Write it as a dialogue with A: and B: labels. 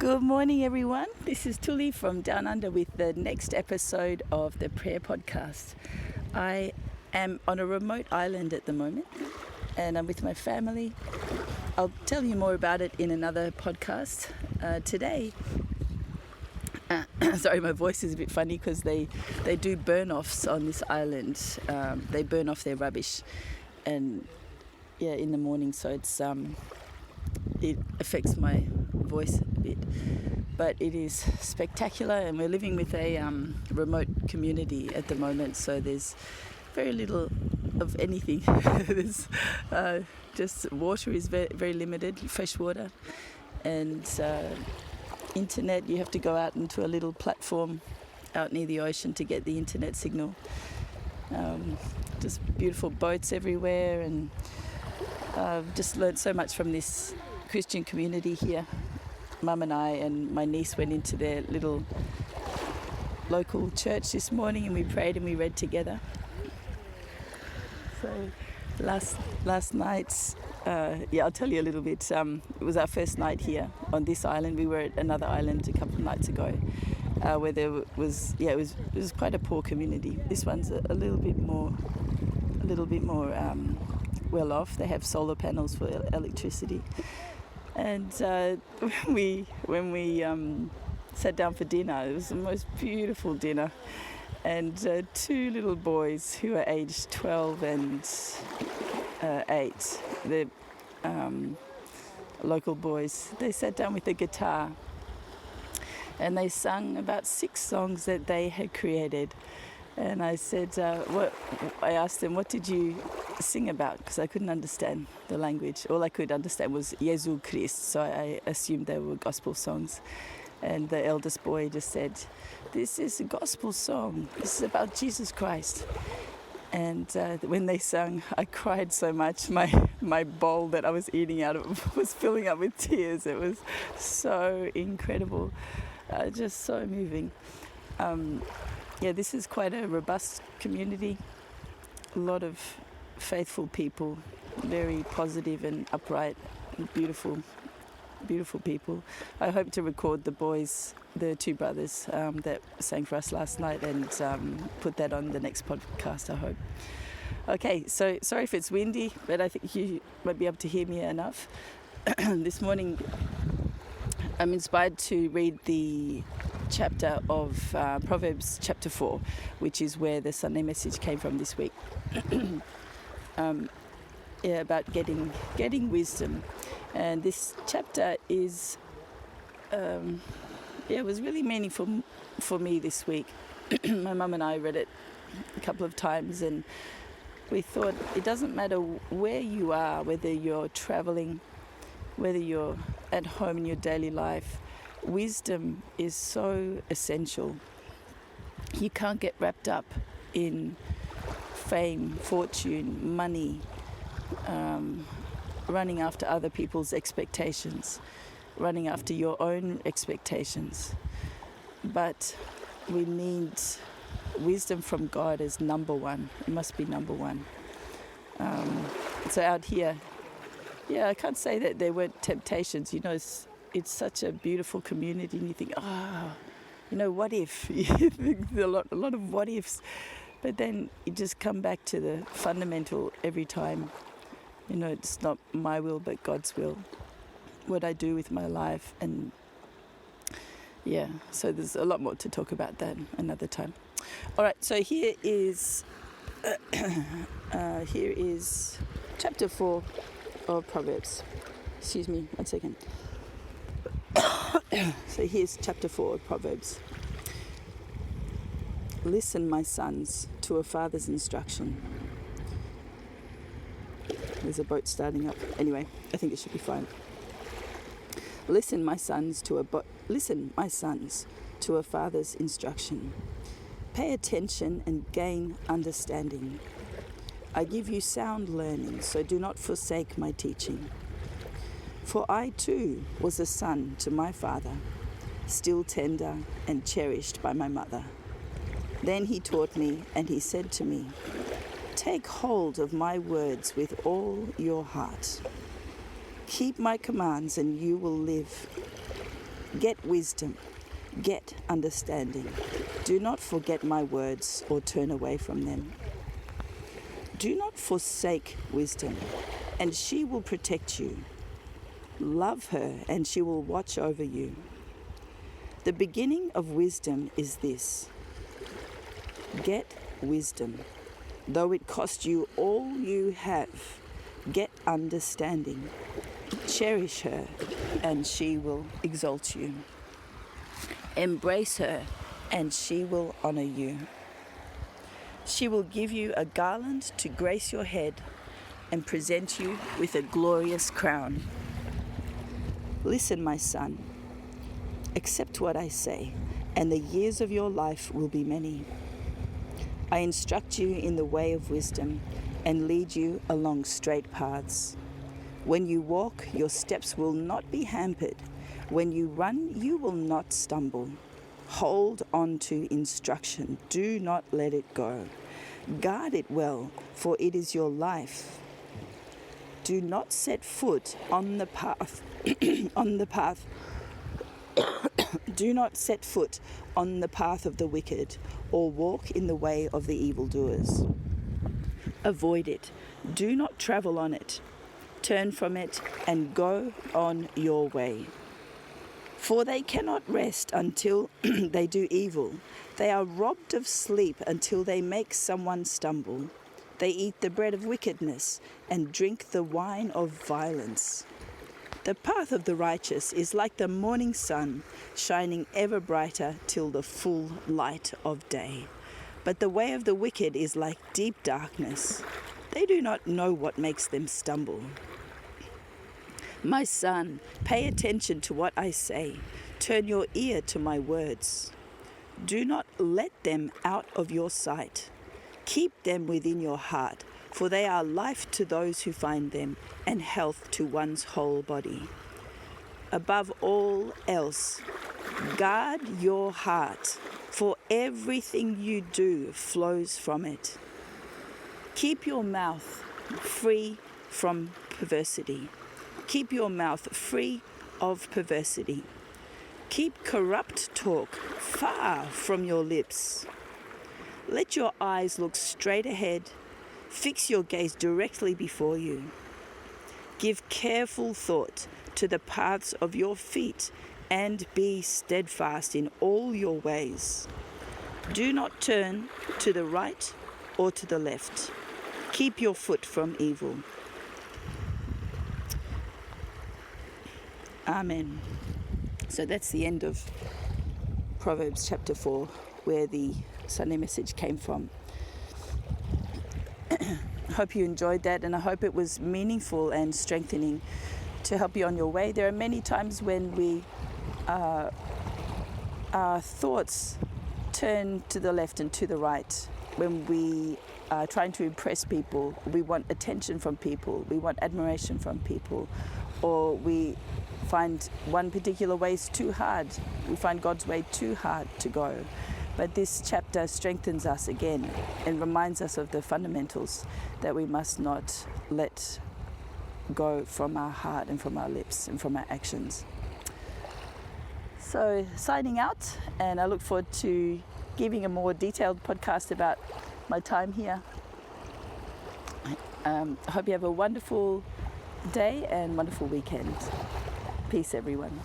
A: Good morning, everyone. This is Tuli from Down Under with the next episode of the Prayer Podcast. I am on a remote island at the moment and I'm with my family. I'll tell you more about it in another podcast. Today, sorry, my voice is a bit funny because they do burn-offs on this island. They burn off their rubbish and in the morning, so it affects my voice a bit, but it is spectacular, and we're living with a remote community at the moment, so there's very little of anything. There's just water is very, very limited, fresh water, and internet. You have to go out into a little platform out near the ocean to get the internet signal. Just beautiful boats everywhere, and I've just learned so much from this Christian community here. Mum and I and my niece went into their little local church this morning and we prayed and we read together. So last night, I'll tell you a little bit. It was our first night here on this island. We were at another island a couple of nights ago where there was, it was quite a poor community. This one's a little bit more well off. They have solar panels for electricity. And when we sat down for dinner, it was the most beautiful dinner. And two little boys who are aged 12 and 8, they're local boys, they sat down with a guitar and they sung about 6 songs that they had created. And I said, I asked them, what did you sing about? Because I couldn't understand the language. All I could understand was Jesu Christ, so I assumed they were gospel songs. And the eldest boy just said, this is a gospel song. This is about Jesus Christ. And when they sang, I cried so much. My bowl that I was eating out of was filling up with tears. It was so incredible, just so moving. This is quite a robust community. A lot of faithful people, very positive and upright and beautiful people. I hope to record the boys, the 2 brothers that sang for us last night, and put that on the next podcast, I hope. Okay, so sorry if it's windy, but I think you might be able to hear me enough. This morning I'm inspired to read the chapter of Proverbs chapter 4, which is where the Sunday message came from this week. About getting wisdom. And this chapter is it was really meaningful for me this week. My mum and I read it a couple of times, and we thought it doesn't matter where you are, whether you're traveling, whether you're at home in your daily life, wisdom is so essential. You can't get wrapped up in fame, fortune, money, running after other people's expectations, running after your own expectations. But we need wisdom from God as number one. It must be number one. So out here, I can't say that there weren't temptations. It's such a beautiful community, and you think, what if? You think a lot of what ifs. But then you just come back to the fundamental every time. It's not my will, but God's will. What I do with my life, and so there's a lot more to talk about that another time. All right, so here is chapter 4 of Proverbs. Excuse me, 1 second. So here's chapter 4 of Proverbs. Listen, my sons, to a father's instruction. There's a boat starting up. Anyway, I think it should be fine. Listen, my sons, to a father's instruction. Pay attention and gain understanding. I give you sound learning, so do not forsake my teaching. For I too was a son to my father, still tender and cherished by my mother. Then he taught me, and he said to me, take hold of my words with all your heart. Keep my commands, and you will live. Get wisdom, get understanding. Do not forget my words or turn away from them. Do not forsake wisdom, and she will protect you. Love her, and she will watch over you. The beginning of wisdom is this: get wisdom, though it cost you all you have. Get understanding. Cherish her, and she will exalt you. Embrace her, and she will honor you. She will give you a garland to grace your head and present you with a glorious crown. Listen, my son, accept what I say, and the years of your life will be many. I instruct you in the way of wisdom and lead you along straight paths. When you walk, your steps will not be hampered. When you run, you will not stumble. Hold on to instruction. Do not let it go. Guard it well, for it is your life. Do not set foot on the path. Do not set foot on the path of the wicked, or walk in the way of the evildoers. Avoid it. Do not travel on it. Turn from it and go on your way. For they cannot rest until they do evil. They are robbed of sleep until they make someone stumble. They eat the bread of wickedness and drink the wine of violence. The path of the righteous is like the morning sun, shining ever brighter till the full light of day. But the way of the wicked is like deep darkness. They do not know what makes them stumble. My son, pay attention to what I say. Turn your ear to my words. Do not let them out of your sight. Keep them within your heart, for they are life to those who find them and health to one's whole body. Above all else, guard your heart, for everything you do flows from it. Keep your mouth free from perversity. Keep your mouth free of perversity. Keep corrupt talk far from your lips. Let your eyes look straight ahead. Fix your gaze directly before you. Give careful thought to the paths of your feet and be steadfast in all your ways. Do not turn to the right or to the left. Keep your foot from evil. Amen. So that's the end of Proverbs chapter 4, where the Sunday message came from. I hope you enjoyed that, and I hope it was meaningful and strengthening to help you on your way. There are many times when our thoughts turn to the left and to the right. When we are trying to impress people, we want attention from people, we want admiration from people, or we find one particular way is too hard. We find God's way too hard to go. But this chapter strengthens us again and reminds us of the fundamentals that we must not let go from our heart and from our lips and from our actions. So signing out, and I look forward to giving a more detailed podcast about my time here. I hope you have a wonderful day and wonderful weekend. Peace, everyone.